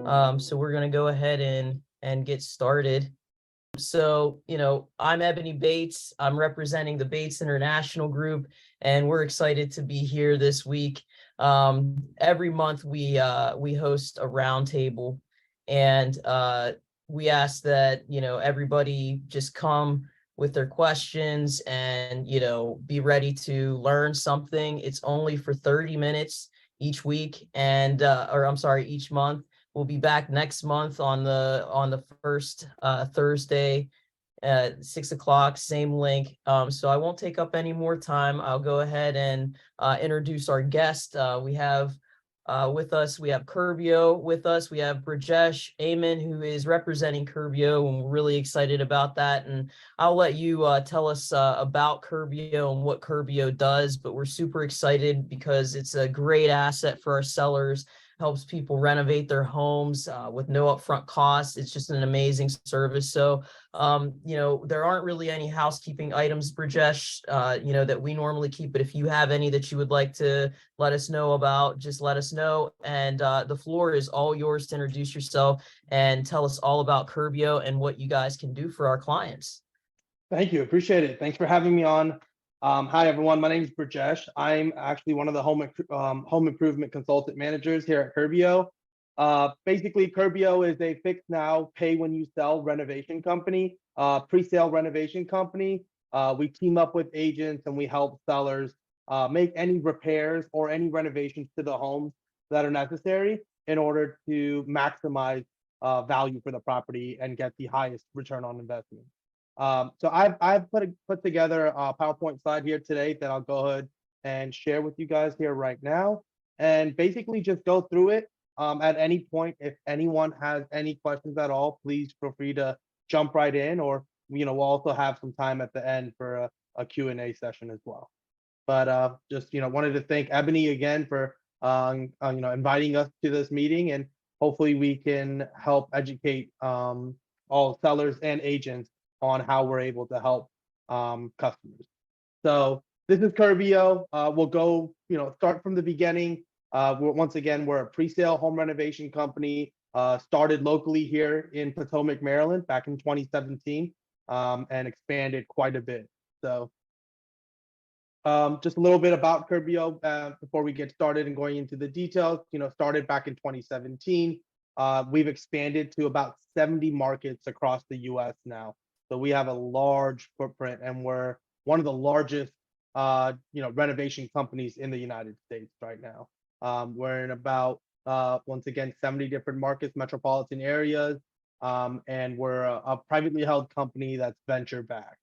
So we're going to go ahead and get started. So, I'm Ebony Bates. I'm representing the Bates International Group, and we're excited to be here this week. Every month we host a roundtable, and we ask that everybody just come with their questions and be ready to learn something. It's only for 30 minutes each week, and or I'm sorry, each month. We'll be back next month on the first Thursday at 6 o'clock, same link. So I won't take up any more time. I'll go ahead and introduce our guest. We have with us, we have Curbio with us. We have Brijesh Amin, who is representing Curbio, and we're really excited about that. And I'll let you tell us about Curbio and what Curbio does, but we're super excited because it's a great asset for our sellers, helps people renovate their homes with no upfront costs. It's just an amazing service. So, there aren't really any housekeeping items, Brijesh, that we normally keep, but if you have any that you would like to let us know about, just let us know. And the floor is all yours to introduce yourself and tell us all about Curbio and what you guys can do for our clients. Thank you. Appreciate it. Thanks for having me on. Hi, everyone. My name is Brijesh. I'm actually one of the home improvement consultant managers here at Curbio. Basically, Curbio is a fixed now, pay when you sell renovation company, pre-sale renovation company. We team up with agents and we help sellers make any repairs or any renovations to the homes that are necessary in order to maximize value for the property and get the highest return on investment. So I've put together a PowerPoint slide here today that I'll go ahead and share with you guys here right now, and basically just go through it. At any point, if anyone has any questions at all, please feel free to jump right in, or we'll also have some time at the end for a Q&A session as well. But just wanted to thank Ebony again for inviting us to this meeting, and hopefully we can help educate all sellers and agents on how we're able to help customers. So this is Curbio. We'll go, start from the beginning. Once again, we're a pre-sale home renovation company, started locally here in Potomac, Maryland, back in 2017, and expanded quite a bit. So just a little bit about Curbio before we get started and going into the details. Started back in 2017. We've expanded to about 70 markets across the US now. So we have a large footprint, and we're one of the largest, renovation companies in the United States right now. We're in about, once again, 70 different markets, metropolitan areas, and we're a privately held company that's venture backed.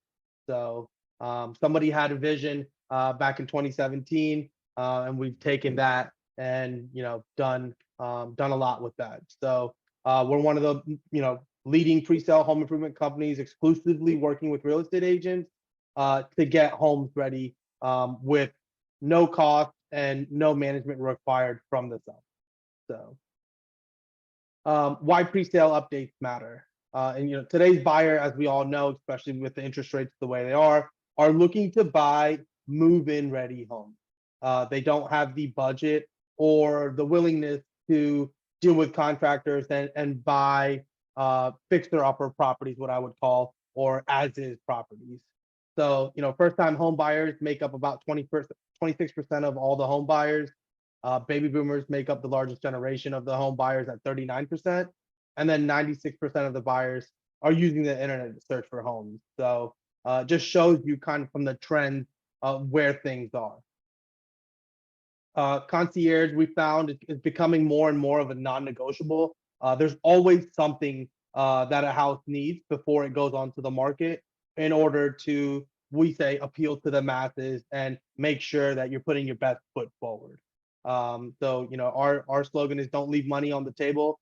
So somebody had a vision back in 2017, and we've taken that and done a lot with that. So we're one of the leading pre-sale home improvement companies, exclusively working with real estate agents to get homes ready with no cost and no management required from the seller. So why pre-sale updates matter. And today's buyer, as we all know, especially with the interest rates the way they are looking to buy move-in ready homes. They don't have the budget or the willingness to deal with contractors and buy fixer-upper properties, what I would call, or as-is properties. So, first-time home buyers make up about 26% of all the home buyers. Baby boomers make up the largest generation of the home buyers at 39%. And then 96% of the buyers are using the internet to search for homes. So just shows you kind of from the trend of where things are. Concierge, we found, is becoming more and more of a non-negotiable. There's always something that a house needs before it goes onto the market in order to, we say, appeal to the masses and make sure that you're putting your best foot forward. So, our slogan is don't leave money on the table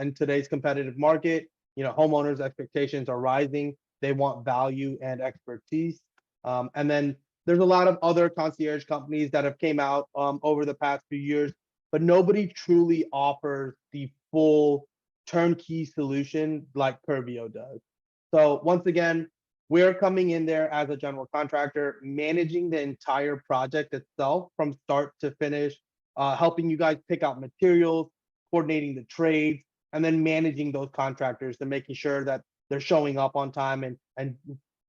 in today's competitive market. Homeowners' expectations are rising. They want value and expertise. And then there's a lot of other concierge companies that have came out over the past few years, but nobody truly offers the full turnkey solution like Curbio does. So once again, we're coming in there as a general contractor, managing the entire project itself from start to finish, helping you guys pick out materials, coordinating the trades, and then managing those contractors and making sure that they're showing up on time and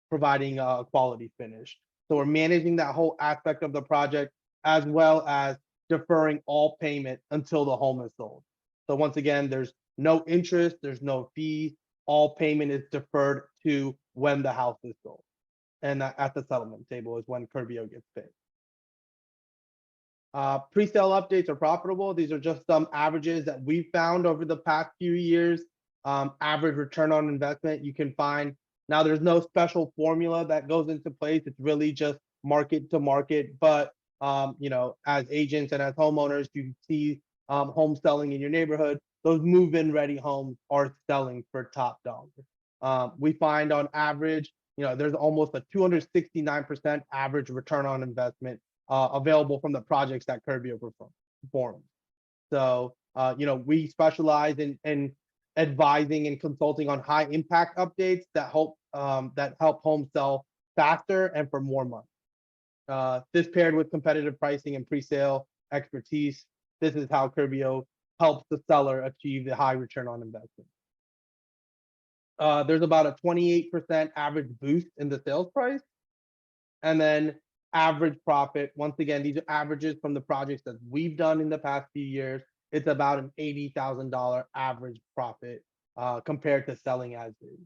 providing a quality finish. So we're managing that whole aspect of the project as well as deferring all payment until the home is sold. So once again, there's no interest, there's no fees, all payment is deferred to when the house is sold. And at the settlement table is when Curbio gets paid. Pre-sale updates are profitable. These are just some averages that we've found over the past few years. Average return on investment you can find. Now there's no special formula that goes into place. It's really just market to market. But as agents and as homeowners, you see homes selling in your neighborhood. Those move-in ready homes are selling for top dollar. We find on average, there's almost a 269% average return on investment available from the projects that Curbio performs. So, we specialize in advising and consulting on high impact updates that help homes sell faster and for more money. This paired with competitive pricing and pre-sale expertise, this is how Curbio helps the seller achieve the high return on investment. There's about a 28% average boost in the sales price. And then average profit, once again, these are averages from the projects that we've done in the past few years. It's about an $80,000 average profit compared to selling as is.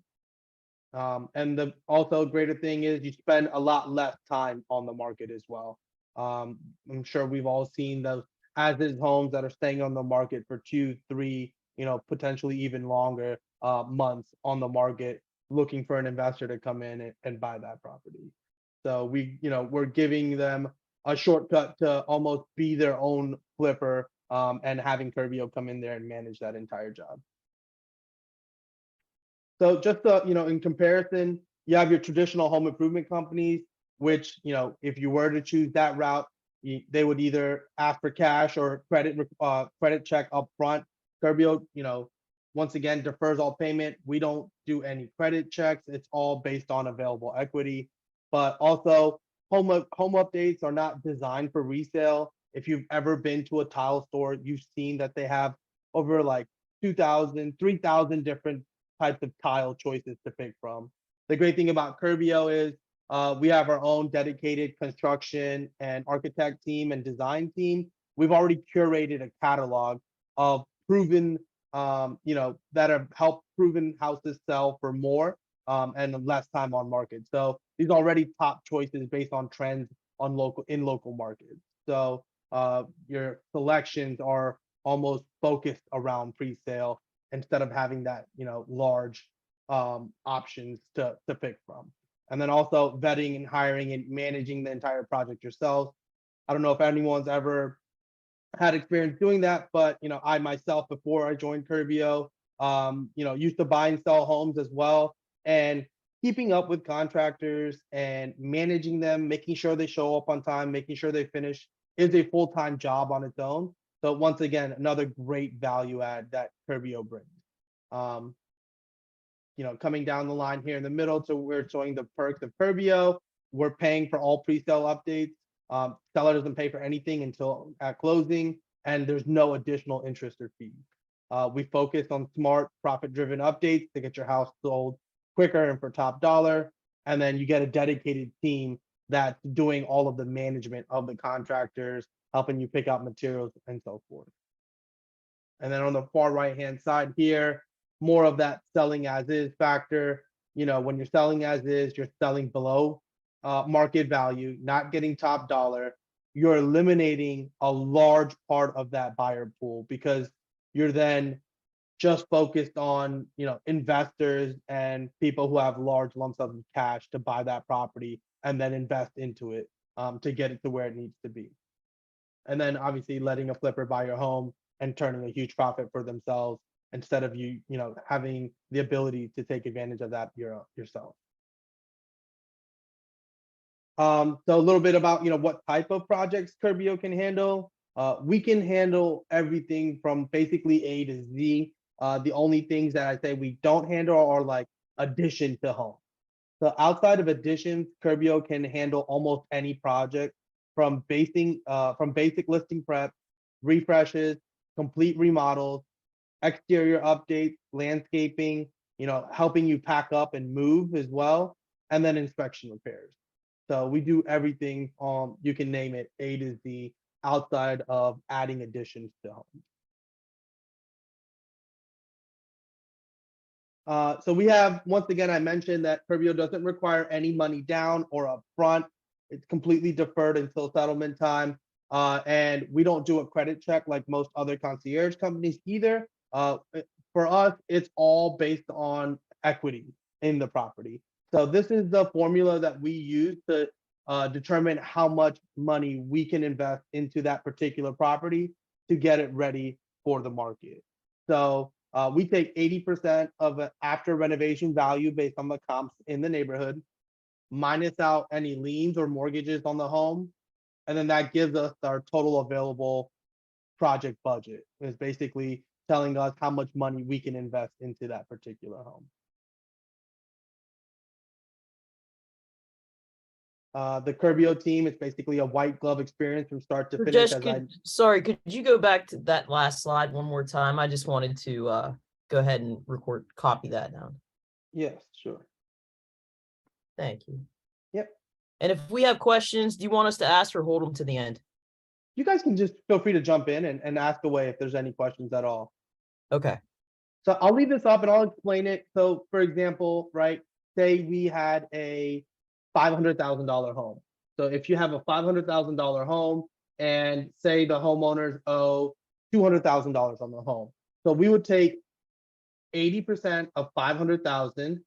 And the also greater thing is you spend a lot less time on the market as well. I'm sure we've all seen those as is homes that are staying on the market for 2, 3, potentially even longer months on the market, looking for an investor to come in and buy that property. So we're giving them a shortcut to almost be their own flipper and having Curbio come in there and manage that entire job. So just in comparison, you have your traditional home improvement companies, which if you were to choose that route, they would either ask for cash or credit check up front. Curbio, once again, defers all payment. We don't do any credit checks. It's all based on available equity. But also, home updates are not designed for resale. If you've ever been to a tile store, you've seen that they have over like 2,000, 3,000 different types of tile choices to pick from. The great thing about Curbio is we have our own dedicated construction and architect team and design team. We've already curated a catalog of proven, that have helped proven houses sell for more and less time on market. So these are already top choices based on trends on local markets. So your selections are almost focused around pre-sale instead of having that large options to pick from. And then also vetting and hiring and managing the entire project yourself. I don't know if anyone's ever had experience doing that, but I myself, before I joined Curbio, used to buy and sell homes as well. And keeping up with contractors and managing them, making sure they show up on time, making sure they finish is a full-time job on its own. So once again, another great value add that Curbio brings. Coming down the line here in the middle, so we're showing the perks of Curbio. We're paying for all pre-sale updates. Seller doesn't pay for anything until at closing, and there's no additional interest or fees. We focus on smart, profit-driven updates to get your house sold quicker and for top dollar. And then you get a dedicated team that's doing all of the management of the contractors, helping you pick out materials and so forth. And then on the far right-hand side here, more of that selling as is factor. When you're selling as is, you're selling below market value, not getting top dollar. You're eliminating a large part of that buyer pool because you're then just focused on investors and people who have large lump sums of cash to buy that property and then invest into it to get it to where it needs to be. And then obviously letting a flipper buy your home and turning a huge profit for themselves instead of you having the ability to take advantage of that yourself. So a little bit about what type of projects Curbio can handle. We can handle everything from basically A to Z. The only things that I say we don't handle are like addition to home. So outside of additions, Curbio can handle almost any project from basic listing prep, refreshes, complete remodels, exterior updates, landscaping, helping you pack up and move as well, and then inspection repairs. So we do everything, you can name it, A to Z, outside of adding additions to homes. So we have, once again, I mentioned that Curbio doesn't require any money down or upfront. It's completely deferred until settlement time. And we don't do a credit check like most other concierge companies either. For us, it's all based on equity in the property. So this is the formula that we use to determine how much money we can invest into that particular property to get it ready for the market. So we take 80% of an after renovation value based on the comps in the neighborhood, minus out any liens or mortgages on the home, and then that gives us our total available project budget. It's basically telling us how much money we can invest into that particular home. The Curbio team is basically a white glove experience from start to finish. Sorry, could you go back to that last slide one more time? I just wanted to go ahead and copy that down. Yes, sure. Thank you. Yep. And if we have questions, do you want us to ask or hold them to the end? You guys can just feel free to jump in and ask away if there's any questions at all. Okay. So I'll leave this up and I'll explain it. So for example, right, say we had a $500,000 home. So if you have a $500,000 home and say the homeowners owe $200,000 on the home. So we would take 80% of 500,000,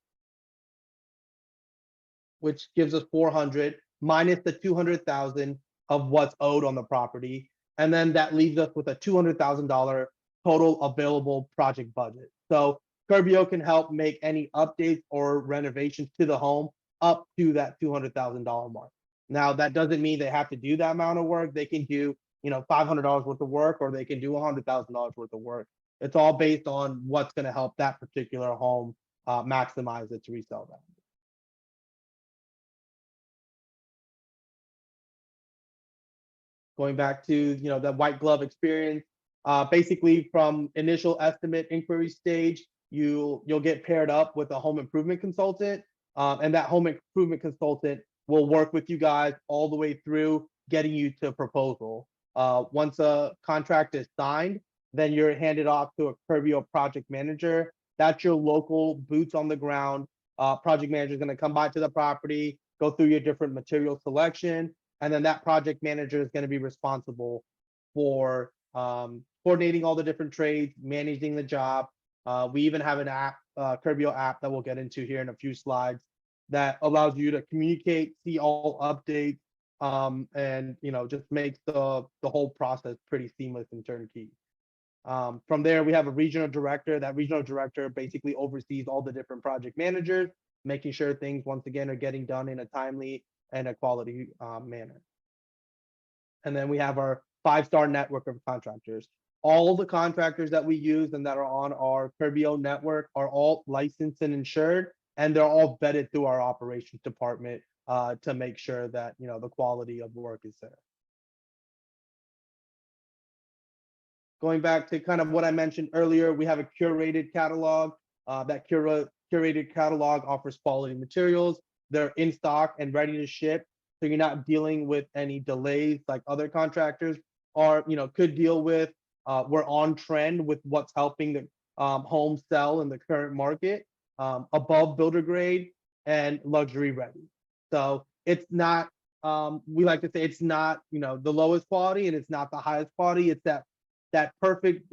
which gives us 400, minus the 200,000 of what's owed on the property. And then that leaves us with a $200,000 total available project budget. So Curbio can help make any updates or renovations to the home up to that $200,000 mark. Now, that doesn't mean they have to do that amount of work. They can do, $500 worth of work, or they can do $100,000 worth of work. It's all based on what's going to help that particular home maximize its resale value. Going back to the white glove experience, basically from initial estimate inquiry stage, you'll get paired up with a home improvement consultant, and that home improvement consultant will work with you guys all the way through getting you to proposal. Once a contract is signed, then you're handed off to a Curbio project manager. That's your local boots on the ground. Project manager is going to come by to the property, go through your different material selection, and then that project manager is going to be responsible for coordinating all the different trades, managing the job. We even have an app, Curbio app, that we'll get into here in a few slides, that allows you to communicate, see all updates, and just makes the whole process pretty seamless and turnkey. From there, we have a regional director. That regional director basically oversees all the different project managers, making sure things, once again, are getting done in a timely and a quality manner. And then we have our 5-star network of contractors. All the contractors that we use and that are on our Curbio network are all licensed and insured, and they're all vetted through our operations department to make sure that the quality of work is there. Going back to kind of what I mentioned earlier, we have a curated catalog. That curated catalog offers quality materials. They're in stock and ready to ship, so you're not dealing with any delays like other contractors are, could deal with. We're on trend with what's helping the home sell in the current market, above builder grade and luxury ready. So it's not, we like to say it's not, the lowest quality and it's not the highest quality. It's that perfect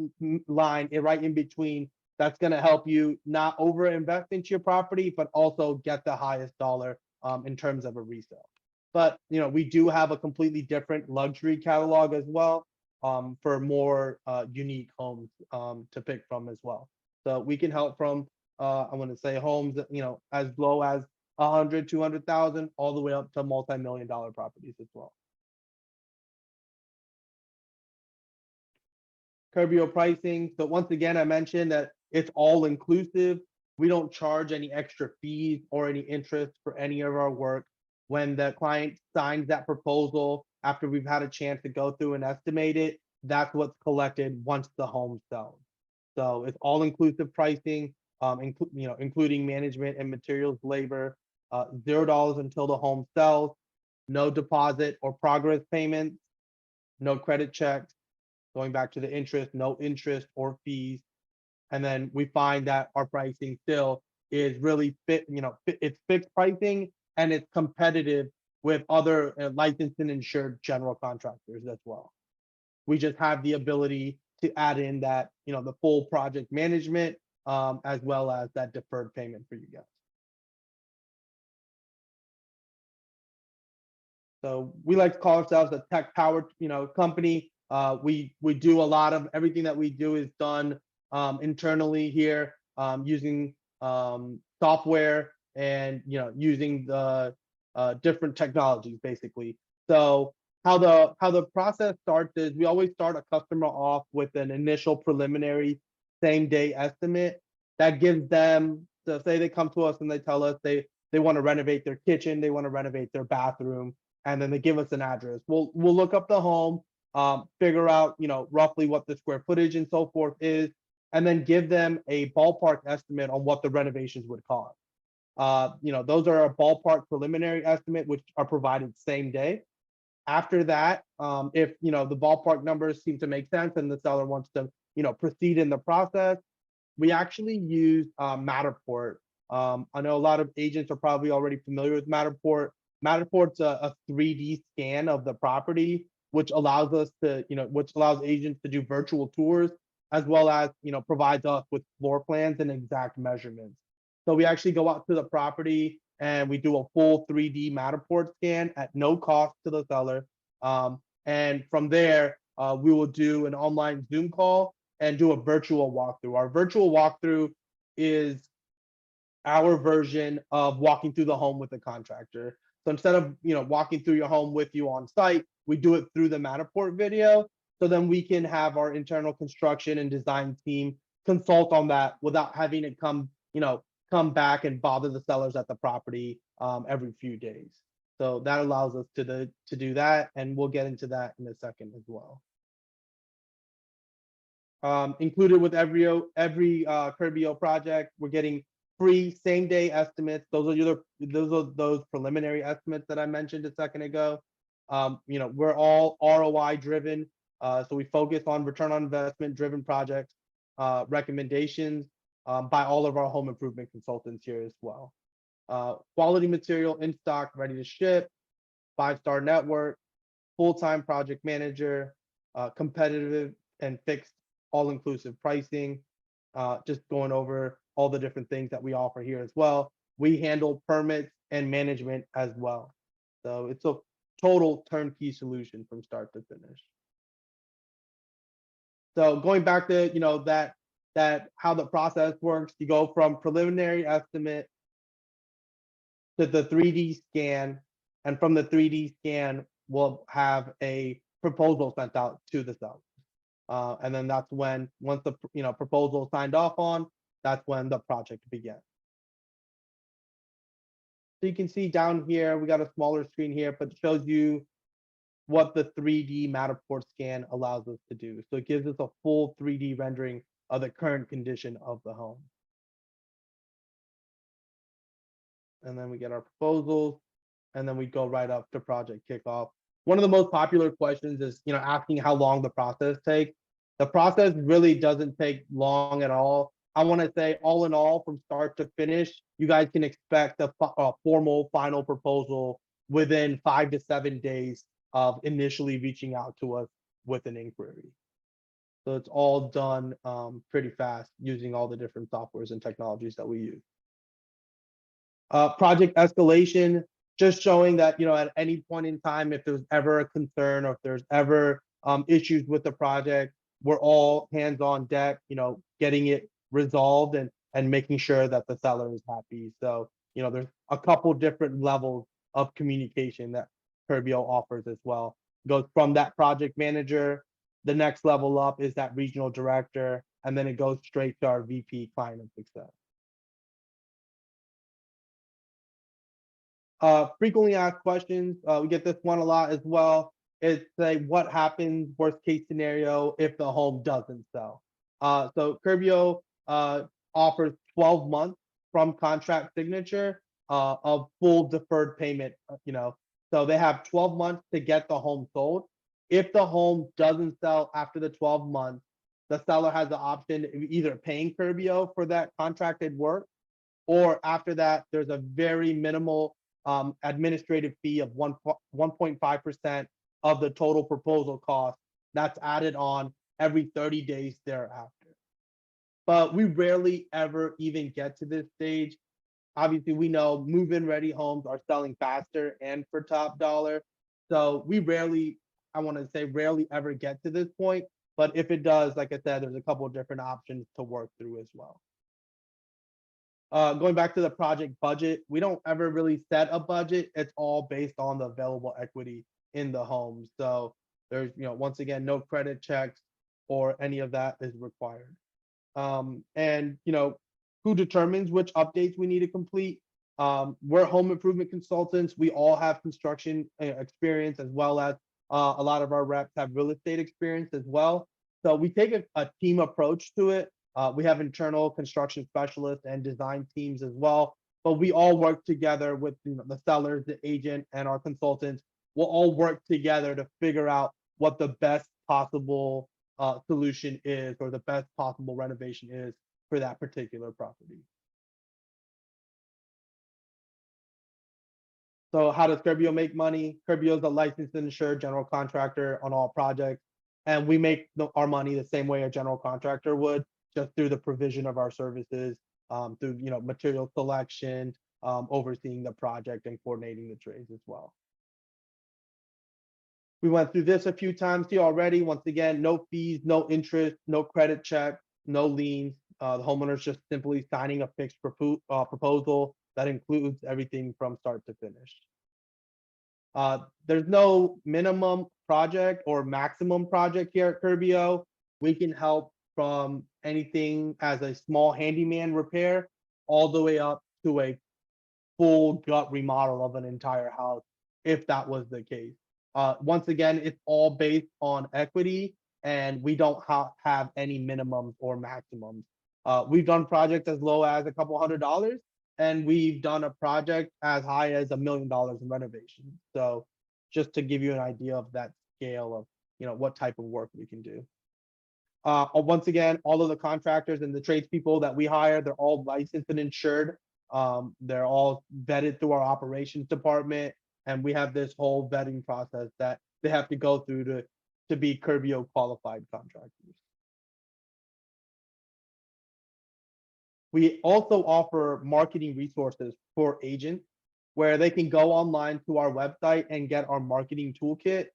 line right in between that's going to help you not over invest into your property, but also get the highest dollar in terms of a resale. But we do have a completely different luxury catalog as well, for more unique homes to pick from as well. So we can help from I want to say homes as low as 100, 200,000 all the way up to multi-million-dollar properties as well. Curbio pricing. So once again, I mentioned that it's all inclusive. We don't charge any extra fees or any interest for any of our work. When the client signs that proposal, after we've had a chance to go through and estimate it, that's what's collected once the home sells. So it's all inclusive pricing, including management and materials, labor, $0 until the home sells, no deposit or progress payments, no credit checks, going back to the interest, no interest or fees. And then we find that our pricing still is really it's fixed pricing and it's competitive with other licensed and insured general contractors as well. We just have the ability to add in that, the full project management, as well as that deferred payment for you guys. So we like to call ourselves a tech powered, company. We do a lot of everything that we do is done internally here, using software and using the different technologies basically. So how the process starts is we always start a customer off with an initial preliminary same day estimate that gives them, so say they come to us and they tell us they want to renovate their kitchen, they want to renovate their bathroom, and then they give us an address. We'll look up the home, figure out roughly what the square footage and so forth is, and then give them a ballpark estimate on what the renovations would cost. Those are a ballpark preliminary estimate, which are provided same day. After that, if the ballpark numbers seem to make sense and the seller wants to proceed in the process, we actually use Matterport. I know a lot of agents are probably already familiar with Matterport. Matterport's a 3D scan of the property, which allows us to, which allows agents to do virtual tours, as well as, provides us with floor plans and exact measurements. So we actually go out to the property and we do a full 3D Matterport scan at no cost to the seller. And from there, we will do an online Zoom call and do a virtual walkthrough. Our virtual walkthrough is our version of walking through the home with the contractor. So instead of walking through your home with you on site, we do it through the Matterport video. So then we can have our internal construction and design team consult on that without having it come back and bother the sellers at the property every few days. So that allows us to do that, and we'll get into that in a second as well. Included with every Curbio project, we're getting free same day estimates. Those are those preliminary estimates that I mentioned a second ago. We're all ROI driven, so we focus on return on investment driven projects, recommendations by all of our home improvement consultants here as well. Quality material in stock, ready to ship, 5-star network, full-time project manager, competitive and fixed all-inclusive pricing, just going over all the different things that we offer here as well. We handle permits and management as well. So it's a total turnkey solution from start to finish. So going back to that how the process works, you go from preliminary estimate to the 3D scan, and from the 3D scan, we'll have a proposal sent out to the seller. And then that's when, once the proposal is signed off on, that's when the project begins. So you can see down here, we got a smaller screen here, but it shows you what the 3D Matterport scan allows us to do. So it gives us a full 3D rendering of the current condition of the home. And then we get our proposals, and then we go right up to project kickoff. One of the most popular questions is, asking how long the process takes. The process really doesn't take long at all. I want to say, all in all, from start to finish, you guys can expect a formal final proposal within 5 to 7 days of initially reaching out to us with an inquiry. So it's all done pretty fast using all the different softwares and technologies that we use. Project escalation, just showing that, at any point in time, if there's ever a concern or if there's ever issues with the project, we're all hands on deck, getting it resolved and making sure that the seller is happy. So, there's a couple different levels of communication that Curbio offers as well. It goes from that project manager, the next level up is that regional director, and then it goes straight to our VP client of success. Frequently asked questions, we get this one a lot as well. It's like, what happens worst case scenario if the home doesn't sell? So Curbio offers 12 months from contract signature of full deferred payment. So they have 12 months to get the home sold. If the home doesn't sell after the 12 months, the seller has the option of either paying Curbio for that contracted work, or after that, there's a very minimal administrative fee of 1.5% of the total proposal cost that's added on every 30 days thereafter. But we rarely ever even get to this stage. Obviously, we know move-in ready homes are selling faster and for top dollar. So we rarely, I want to say rarely ever get to this point. But if it does, like I said, there's a couple of different options to work through as well. Going back to the project budget, we don't ever really set a budget. It's all based on the available equity in the home. So there's, once again, no credit checks or any of that is required. And who determines which updates we need to complete? We're home improvement consultants. We all have construction experience, as well as a lot of our reps have real estate experience as well. So we take a team approach to it. We have internal construction specialists and design teams as well, but we all work together with the sellers, the agent, and our consultants. We'll all work together to figure out what the best possible solution is, or the best possible renovation is for that particular property. So how does Curbio make money? Curbio is a licensed and insured general contractor on all projects, and we make our money the same way a general contractor would, just through the provision of our services, through material selection, overseeing the project and coordinating the trades as well. We went through this a few times here already. Once again, no fees, no interest, no credit check, no liens. The homeowner's just simply signing a fixed proposal that includes everything from start to finish. There's no minimum project or maximum project here at Curbio. We can help from anything as a small handyman repair all the way up to a full gut remodel of an entire house, if that was the case. Once again, it's all based on equity, and we don't have any minimums or maximums. We've done projects as low as a couple $100, and we've done a project as high as $1 million in renovation. So just to give you an idea of that scale of what type of work we can do. Once again, all of the contractors and the tradespeople that we hire, they're all licensed and insured. They're all vetted through our operations department, and we have this whole vetting process that they have to go through to be Curbio qualified contractors. We also offer marketing resources for agents, where they can go online to our website and get our marketing toolkit.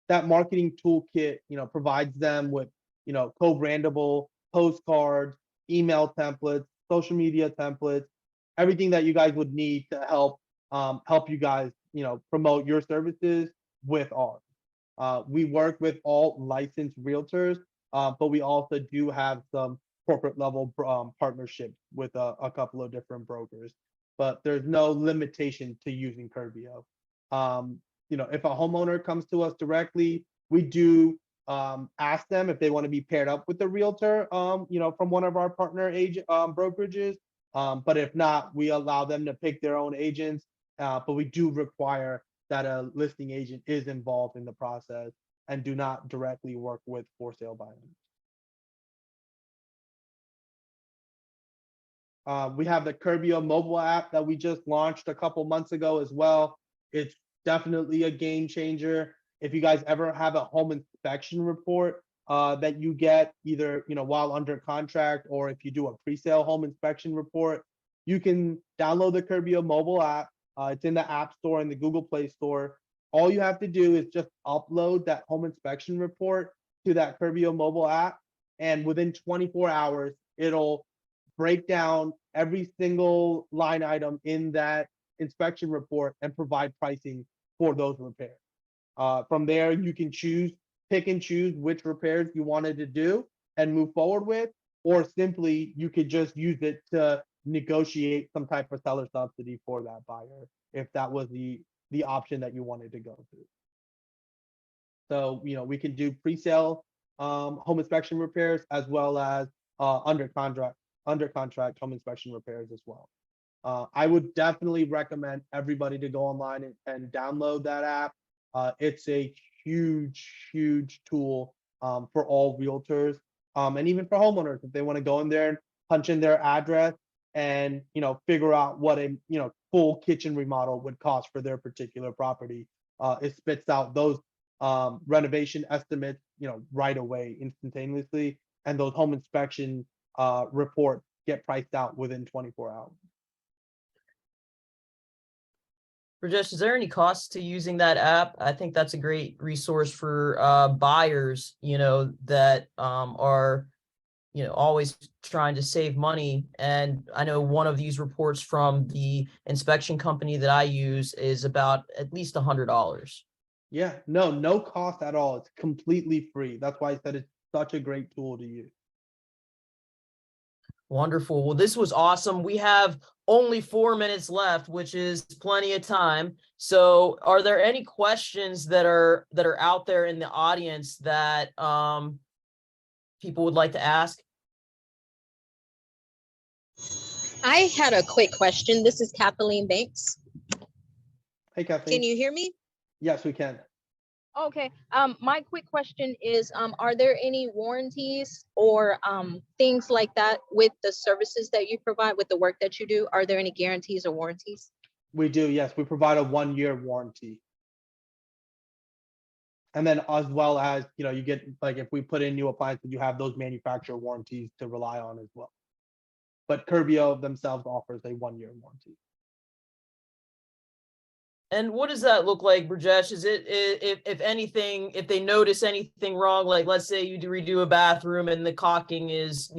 That marketing toolkit, provides them with, co-brandable postcards, email templates, social media templates, everything that you guys would need to help you guys, promote your services with ours. We work with all licensed realtors, but we also do have some corporate level partnerships with a couple of different brokers, but there's no limitation to using Curbio. If a homeowner comes to us directly, we do ask them if they want to be paired up with the realtor, from one of our partner agent brokerages. But if not, we allow them to pick their own agents. But we do require that a listing agent is involved in the process and do not directly work with for sale buyers. We have the Curbio mobile app that we just launched a couple months ago as well. It's definitely a game changer. If you guys ever have a home inspection report that you get either while under contract, or if you do a pre-sale home inspection report, you can download the Curbio mobile app. It's in the App Store and the Google Play Store. All you have to do is just upload that home inspection report to that Curbio mobile app, and within 24 hours, it'll break down every single line item in that inspection report and provide pricing for those repairs. From there, you can pick and choose which repairs you wanted to do and move forward with, or simply you could just use it to negotiate some type of seller subsidy for that buyer, if that was the option that you wanted to go through. So, we can do pre-sale home inspection repairs, as well as under contract home inspection repairs as well. I would definitely recommend everybody to go online and download that app. It's a huge tool for all realtors, and even for homeowners if they want to go in there and punch in their address and figure out what a full kitchen remodel would cost for their particular property. It spits out those renovation estimates right away instantaneously, and those home inspection reports get priced out within 24 hours. Brijesh, is there any cost to using that app? I think that's a great resource for buyers, that are, always trying to save money. And I know one of these reports from the inspection company that I use is about at least $100. Yeah, no cost at all. It's completely free. That's why I said it's such a great tool to use. Wonderful. Well, this was awesome. We have only 4 minutes left, which is plenty of time. So are there any questions that are out there in the audience that people would like to ask? I had a quick question. This is Kathleen Banks. Hey, Kathleen. Can you hear me? Yes, we can. Okay. My quick question is, are there any warranties or things like that with the services that you provide, with the work that you do? Are there any guarantees or warranties? We do, yes. We provide a 1-year warranty. And then as well as, you get, like, if we put in new appliances, you have those manufacturer warranties to rely on as well. But Curbio themselves offers a 1-year warranty. And what does that look like, Brijesh? Is it, if anything, if they notice anything wrong, like let's say you redo a bathroom and the caulking is,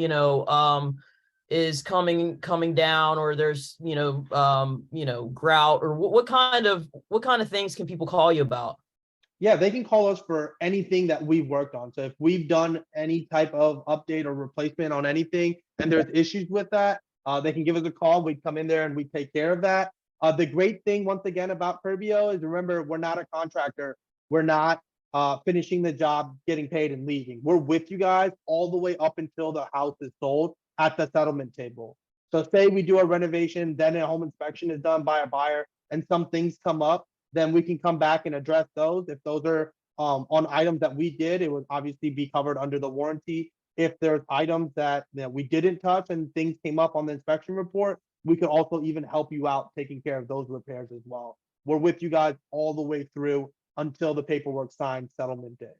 is coming down, or there's, grout, or what kind of things can people call you about? Yeah, they can call us for anything that we've worked on. So if we've done any type of update or replacement on anything and there's issues with that, they can give us a call. We come in there and we take care of that. The great thing, once again, about Curbio is, remember, we're not a contractor. We're not finishing the job, getting paid, and leaving. We're with you guys all the way up until the house is sold at the settlement table. So say we do a renovation, then a home inspection is done by a buyer, and some things come up, then we can come back and address those. If those are on items that we did, it would obviously be covered under the warranty. If there's items that we didn't touch and things came up on the inspection report, we could also even help you out taking care of those repairs as well. We're with you guys all the way through until the paperwork signed settlement day.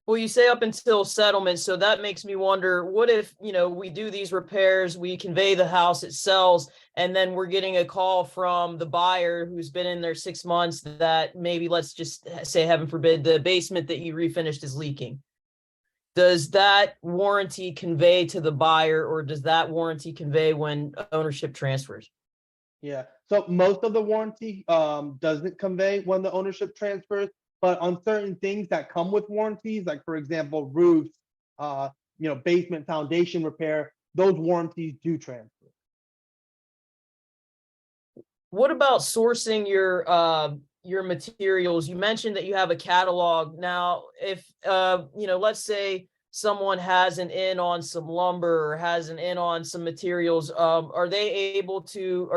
Well, you say up until settlement, so that makes me wonder, what if, we do these repairs, we convey the house, it sells, and then we're getting a call from the buyer who's been in there 6 months that maybe, let's just say, heaven forbid, the basement that you refinished is leaking. Does that warranty convey to the buyer, or does that warranty convey when ownership transfers? Yeah, so most of the warranty doesn't convey when the ownership transfers, but on certain things that come with warranties, like for example, roofs, basement foundation repair, those warranties do transfer. What about sourcing your materials? You mentioned that you have a catalog. Now, if let's say someone has an in on some lumber or has an in on some materials, are they able to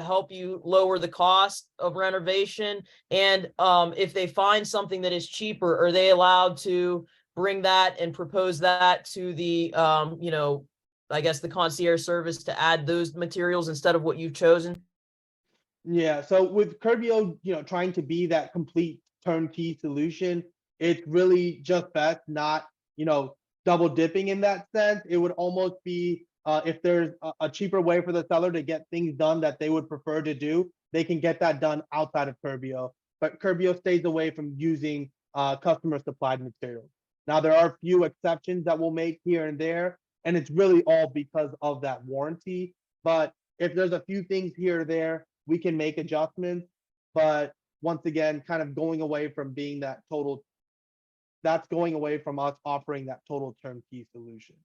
help you lower the cost of renovation? And if they find something that is cheaper, are they allowed to bring that and propose that to the I guess the concierge service to add those materials instead of what you've chosen? Yeah, so with Curbio, trying to be that complete turnkey solution, it's really just best not, double dipping in that sense. It would almost be if there's a cheaper way for the seller to get things done that they would prefer to do, they can get that done outside of Curbio. But Curbio stays away from using customer supplied materials. Now, there are a few exceptions that we'll make here and there, and it's really all because of that warranty. But if there's a few things here or there, we can make adjustments, but once again, kind of going away from being that total, that's going away from us offering that total turnkey solution.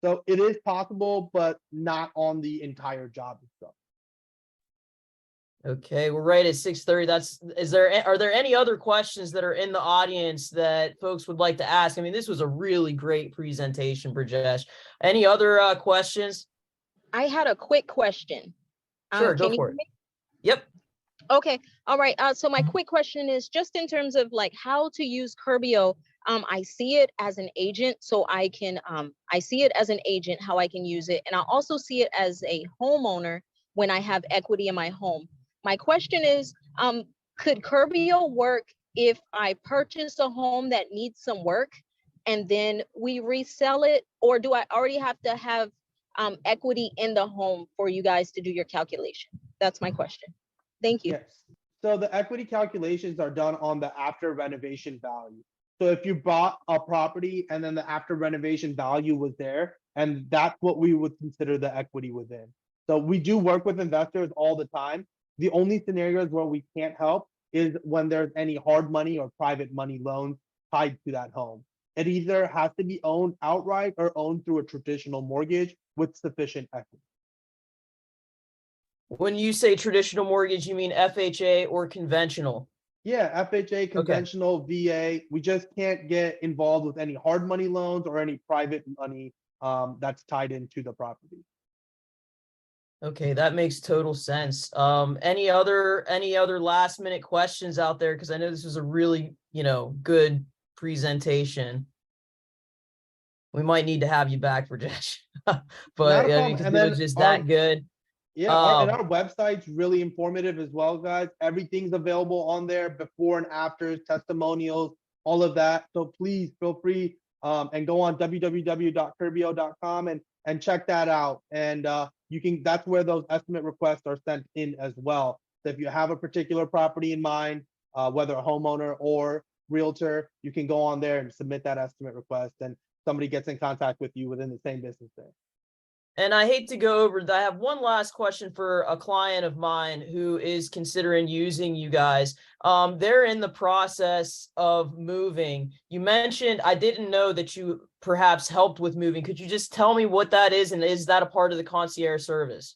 So it is possible, but not on the entire job itself. Okay, we're right at 6:30. Are there any other questions that are in the audience that folks would like to ask? I mean, this was a really great presentation, Brijesh. Any other questions? I had a quick question. Sure, go Can you for hear it. me? Yep. Okay. All right. So my quick question is just in terms of like how to use Curbio. I see it as an agent, so I see it as an agent, how I can use it. And I also see it as a homeowner when I have equity in my home. My question is, could Curbio work if I purchase a home that needs some work and then we resell it? Or do I already have to have equity in the home for you guys to do your calculation? That's my question. Thank you. Yes. So the equity calculations are done on the after renovation value. So if you bought a property and then the after renovation value was there, and that's what we would consider the equity within. So we do work with investors all the time. The only scenarios where we can't help is when there's any hard money or private money loans tied to that home. It either has to be owned outright or owned through a traditional mortgage with sufficient equity. When you say traditional mortgage, you mean FHA or conventional? Yeah, FHA, conventional, VA. We just can't get involved with any hard money loans or any private money that's tied into the property. Okay, that makes total sense. Any other last minute questions out there? Because I know this was a really, good presentation. We might need to have you back, Brijesh. Not But a I mean, problem. because And it was then just that good. and our website's really informative as well, guys. Everything's available on there, before and afters, testimonials, all of that. So please feel free and go on www.curbio.com and check that out. And that's where those estimate requests are sent in as well. So if you have a particular property in mind, whether a homeowner or realtor, you can go on there and submit that estimate request, and somebody gets in contact with you within the same business day. And I hate to go over that. I have one last question for a client of mine who is considering using you guys. They're in the process of moving. You mentioned, I didn't know that you perhaps helped with moving. Could you just tell me what that is? And is that a part of the concierge service?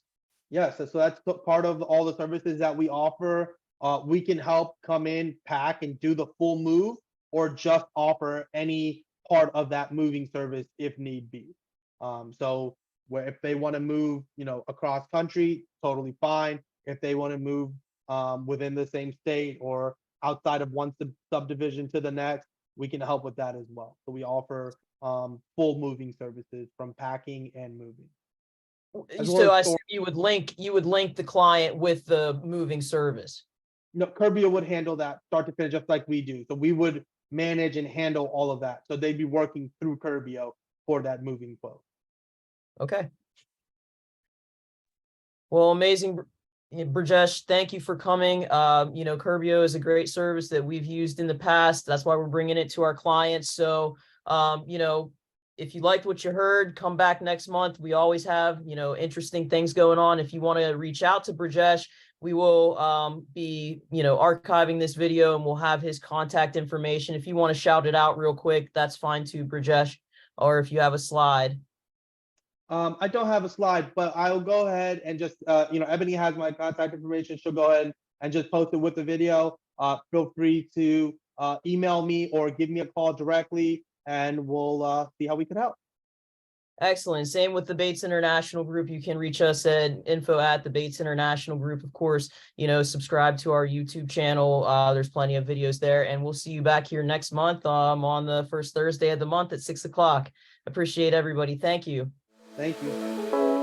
Yes, so that's part of all the services that we offer. We can help come in, pack, and do the full move, or just offer any part of that moving service if need be. So where if they want to move, across country, totally fine. If they want to move within the same state or outside of one subdivision to the next, we can help with that as well. So we offer full moving services from packing and moving. As well So as I assume you would link the client with the moving service. Curbio would handle that start to finish just like we do. So we would manage and handle all of that. So they'd be working through Curbio for that moving quote. Okay. Well, amazing. Brijesh, thank you for coming. Curbio is a great service that we've used in the past. That's why we're bringing it to our clients. So, if you liked what you heard, come back next month. We always have, interesting things going on. If you want to reach out to Brijesh, we will be, archiving this video, and we'll have his contact information. If you want to shout it out real quick, that's fine too, Brijesh, or if you have a slide. I don't have a slide, but I'll go ahead and just, Ebony has my contact information. She'll go ahead and just post it with the video. Feel free to email me or give me a call directly, and we'll see how we can help. Excellent. Same with the Bates International Group. You can reach us at info@the Bates International Group. Of course, subscribe to our YouTube channel. There's plenty of videos there, and we'll see you back here next month on the first Thursday of the month at 6 o'clock. Appreciate everybody. Thank you. Thank you.